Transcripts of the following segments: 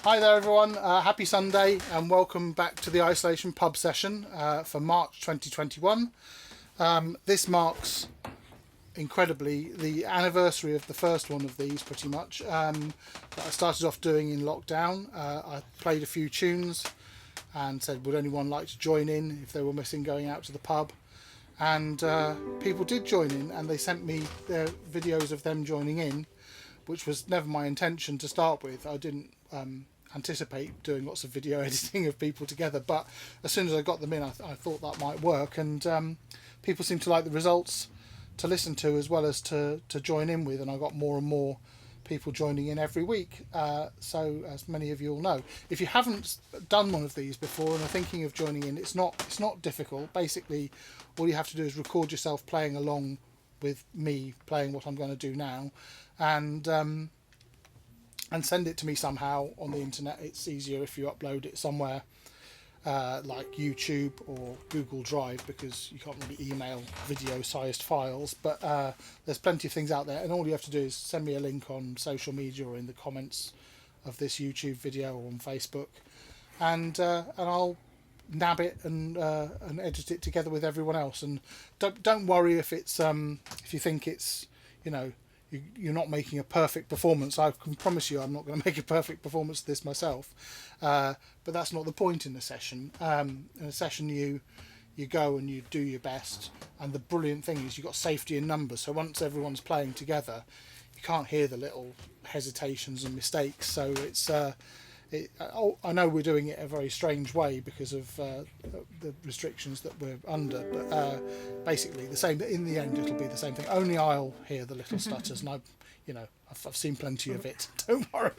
Hi there everyone, happy Sunday and welcome back to the Isolation Pub session for March 2021. This marks, incredibly, the anniversary of the first one of these pretty much, that I started off doing in lockdown. I played a few tunes and said would anyone like to join in if they were missing going out to the pub, and people did join in and they sent me their videos of them joining in, which was never my intention to start with. I didn't anticipate doing lots of video editing of people together, but as soon as I got them in I thought that might work, and people seem to like the results to listen to as well as to join in with, and I got more and more people joining in every week. So as many of you all know, if you haven't done one of these before and are thinking of joining in, it's not difficult. Basically all you have to do is record yourself playing along with me playing what I'm going to do now, and send it to me somehow on the internet. It's easier if you upload it somewhere like YouTube or Google Drive, because you can't really email video-sized files. But there's plenty of things out there, and all you have to do is send me a link on social media or in the comments of this YouTube video or on Facebook, and I'll nab it and edit it together with everyone else. And don't worry if it's if you think it's, you know, you're not making a perfect performance. I can promise you I'm not going to make a perfect performance of this myself, but that's not the point in a session. In a session you go and you do your best, and the brilliant thing is you've got safety in numbers, so once everyone's playing together you can't hear the little hesitations and mistakes. So it's I know we're doing it a very strange way because of the restrictions that we're under, but basically the same. In the end, it'll be the same thing. Only I'll hear the little stutters, and I've seen plenty of it. Don't worry.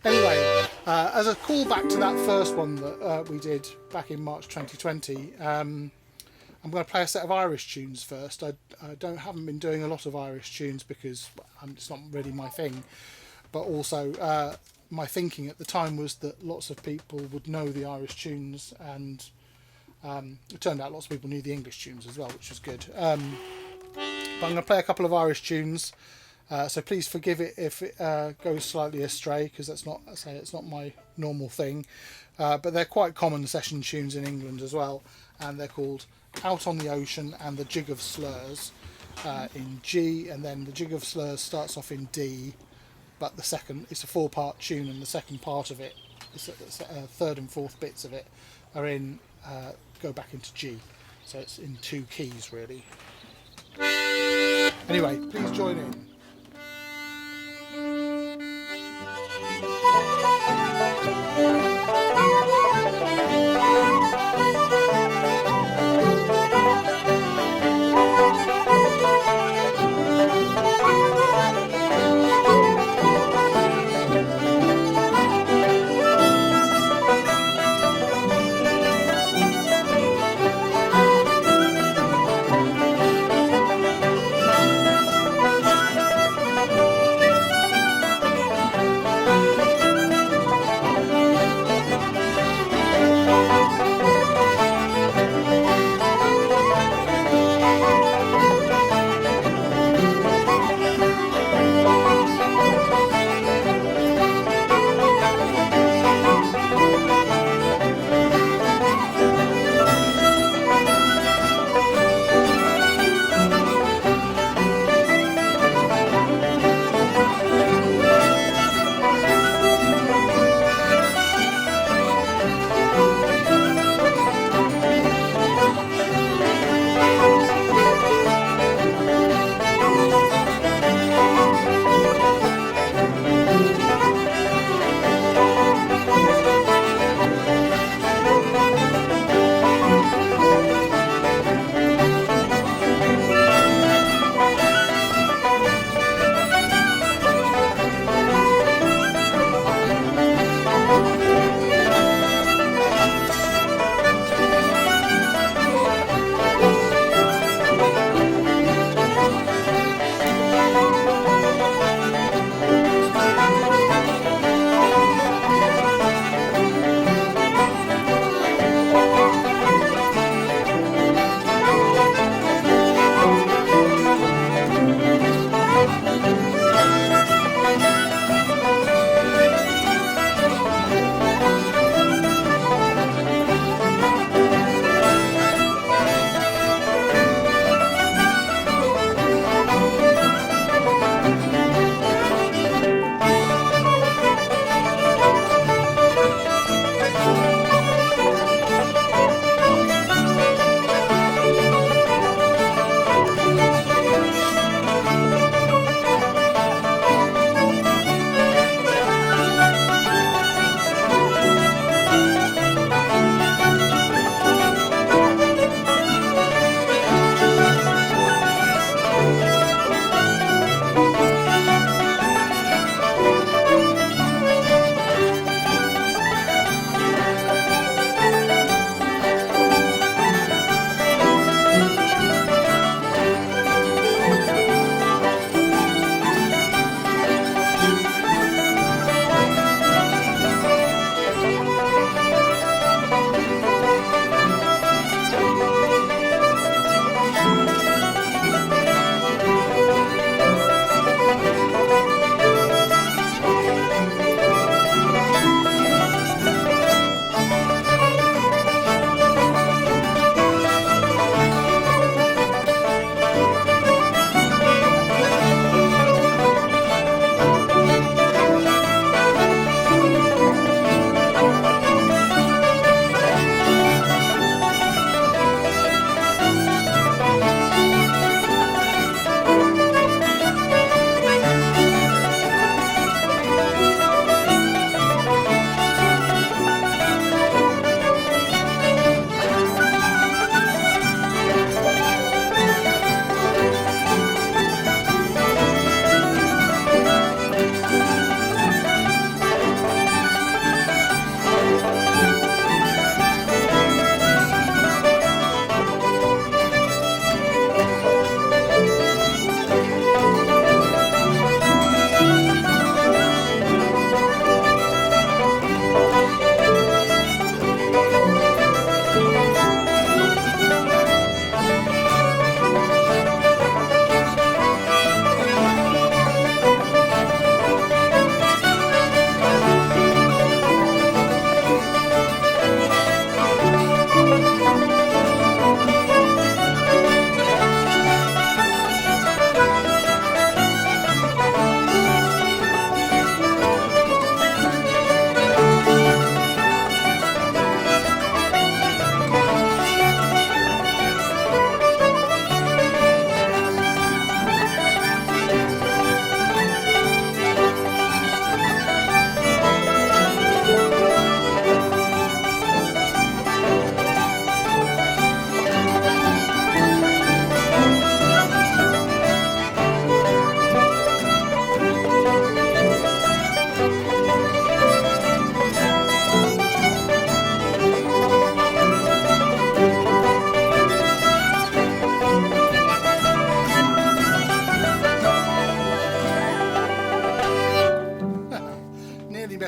Anyway, as a callback to that first one that we did back in March 2020, I'm going to play a set of Irish tunes first. I haven't been doing a lot of Irish tunes because it's not really my thing, but also my thinking at the time was that lots of people would know the Irish tunes, and it turned out lots of people knew the English tunes as well, which was good. But I'm going to play a couple of Irish tunes, so please forgive it if it goes slightly astray, because it's not my normal thing. But they're quite common session tunes in England as well, and they're called Out on the Ocean and the Jig of Slurs in G, and then the Jig of Slurs starts off in D. But it's a 4-part tune, and the second part of it, third and fourth bits of it, are in go back into G, so it's in 2 keys really. Anyway, please join in.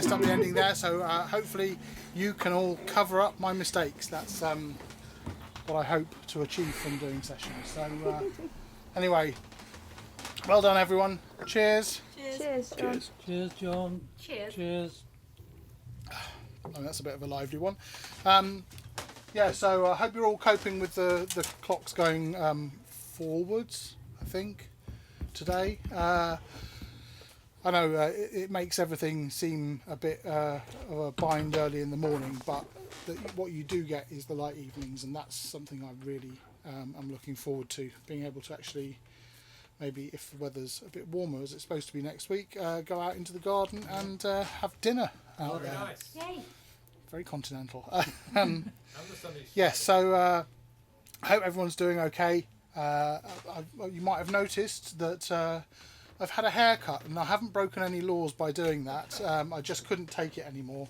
messed up the ending there, so hopefully you can all cover up my mistakes. That's what I hope to achieve from doing sessions. So anyway, well done everyone. Cheers. Cheers, John. Cheers. Cheers, John. Cheers. Cheers. Oh, that's a bit of a lively one. Yeah, so I hope you're all coping with the clocks going forwards, I think, today. I know it makes everything seem a bit of a bind early in the morning, but what you do get is the light evenings, and that's something I really am looking forward to, being able to actually, maybe if the weather's a bit warmer, as it's supposed to be next week, go out into the garden and have dinner out there. Nice. Yay. Very continental. Yes, so I hope everyone's doing okay. You might have noticed that I've had a haircut, and I haven't broken any laws by doing that. I just couldn't take it anymore,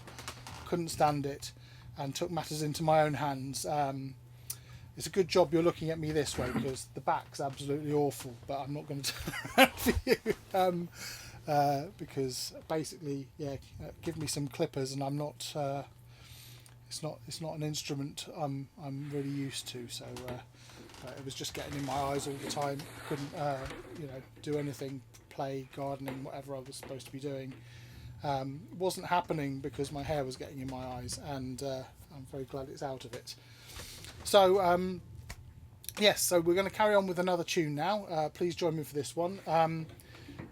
couldn't stand it, and took matters into my own hands. It's a good job you're looking at me this way, because the back's absolutely awful, but I'm not going to turn around for you. Because basically, yeah, give me some clippers, and I'm not. It's not an instrument I'm really used to. So it was just getting in my eyes all the time. Couldn't do anything, play, gardening, whatever I was supposed to be doing. Wasn't happening because my hair was getting in my eyes, and I'm very glad it's out of it. So yes, so we're going to carry on with another tune now. Please join me for this one.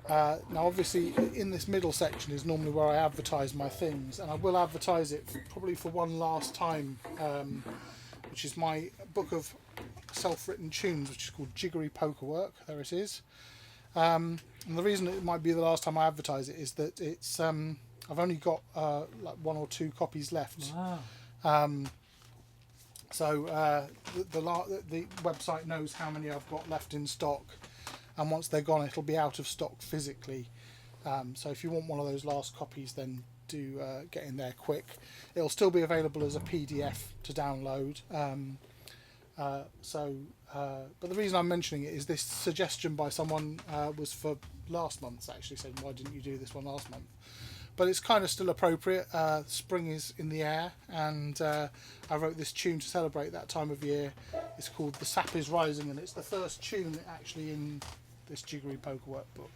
Now obviously in this middle section is normally where I advertise my things, and I will advertise it probably for one last time, which is my book of self-written tunes, which is called Jiggery Poker Work. There it is. And the reason it might be the last time I advertise it is that it's I've only got like 1 or 2 copies left. Wow. So the website knows how many I've got left in stock, and once they're gone it'll be out of stock physically. So if you want one of those last copies, then do get in there quick. It'll still be available as a PDF to download. But the reason I'm mentioning it is this suggestion by someone was for last month's, actually, saying why didn't you do this one last month? But it's kind of still appropriate. Spring is in the air, and I wrote this tune to celebrate that time of year. It's called The Sap is Rising, and it's the first tune actually in this Jiggery Poker Work book.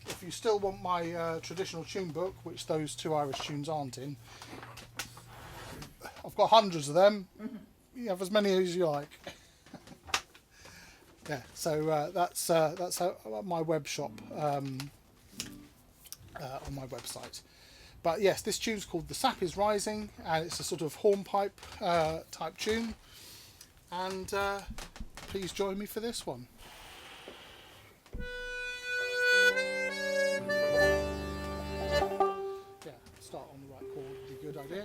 If you still want my traditional tune book, which those 2 Irish tunes aren't in, I've got hundreds of them. You have as many as you like. Yeah, so that's my web shop on my website. But yes, this tune's called The Sap is Rising, and it's a sort of hornpipe type tune. And please join me for this one. Yeah, start on the right chord would be a good idea.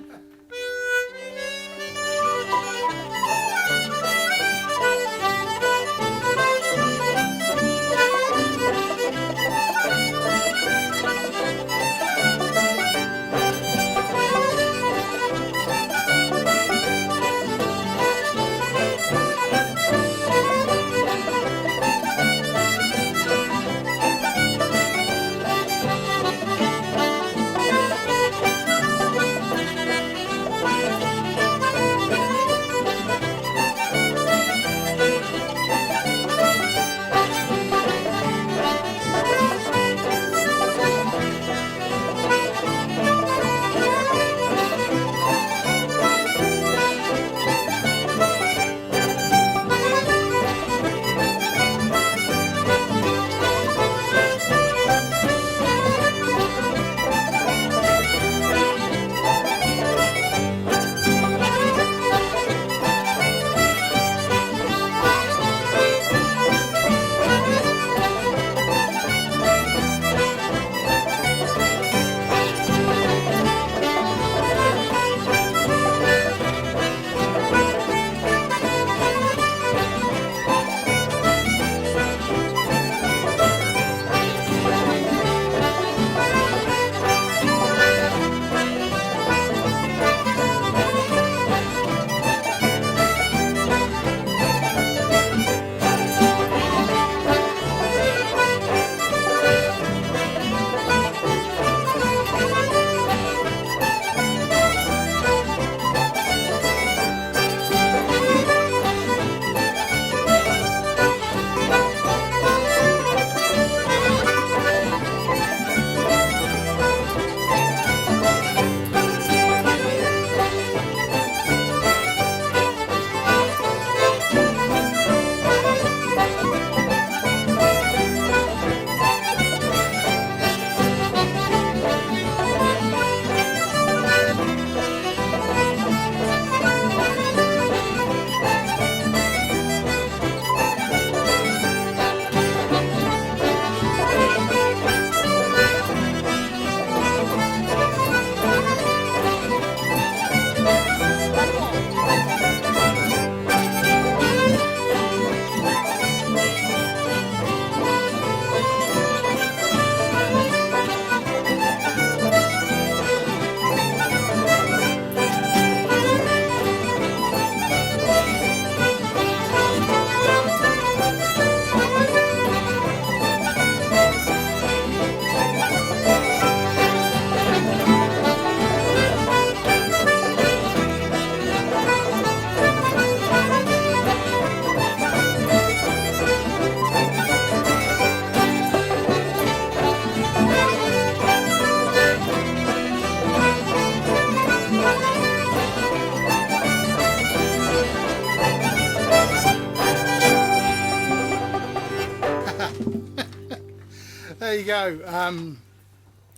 There you go.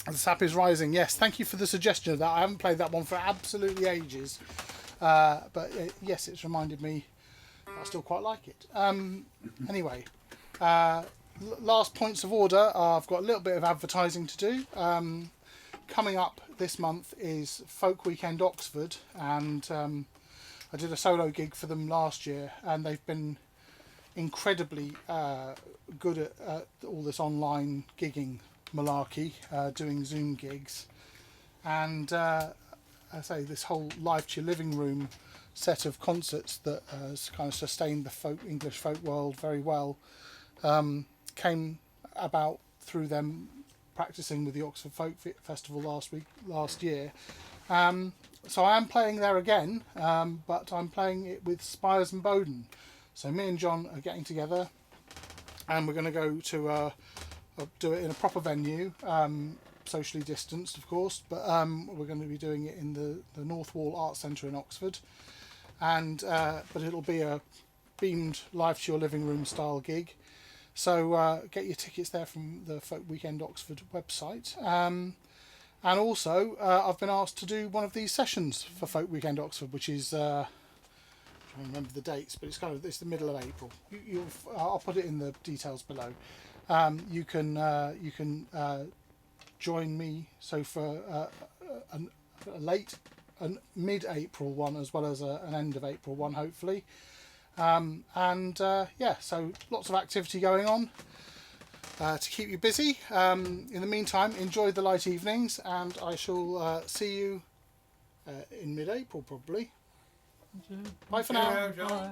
The Sap is Rising. Yes, thank you for the suggestion of that. I haven't played that one for absolutely ages. But yes, it's reminded me I still quite like it. Anyway, last points of order. I've got a little bit of advertising to do. Coming up this month is Folk Weekend Oxford, and I did a solo gig for them last year, and they've been incredibly good at all this online gigging malarkey, doing Zoom gigs, and I say this whole Live to Your Living Room set of concerts that has kind of sustained the English folk world very well, came about through them practicing with the Oxford Folk Festival last year. So I am playing there again, but I'm playing it with Spires and Bowden. So me and John are getting together, and we're going to go to do it in a proper venue, socially distanced, of course. But we're going to be doing it in the North Wall Arts Centre in Oxford, and but it'll be a beamed Live to Your Living Room style gig. So get your tickets there from the Folk Weekend Oxford website. And also, I've been asked to do one of these sessions for Folk Weekend Oxford, which is I don't remember the dates, but it's the middle of April. I'll put it in the details below. You can join me. So for a late and mid-April one, as well as an end of April one, hopefully. Yeah, so lots of activity going on to keep you busy. In the meantime, enjoy the light evenings, and I shall see you in mid-April probably. Bye for now. Bye.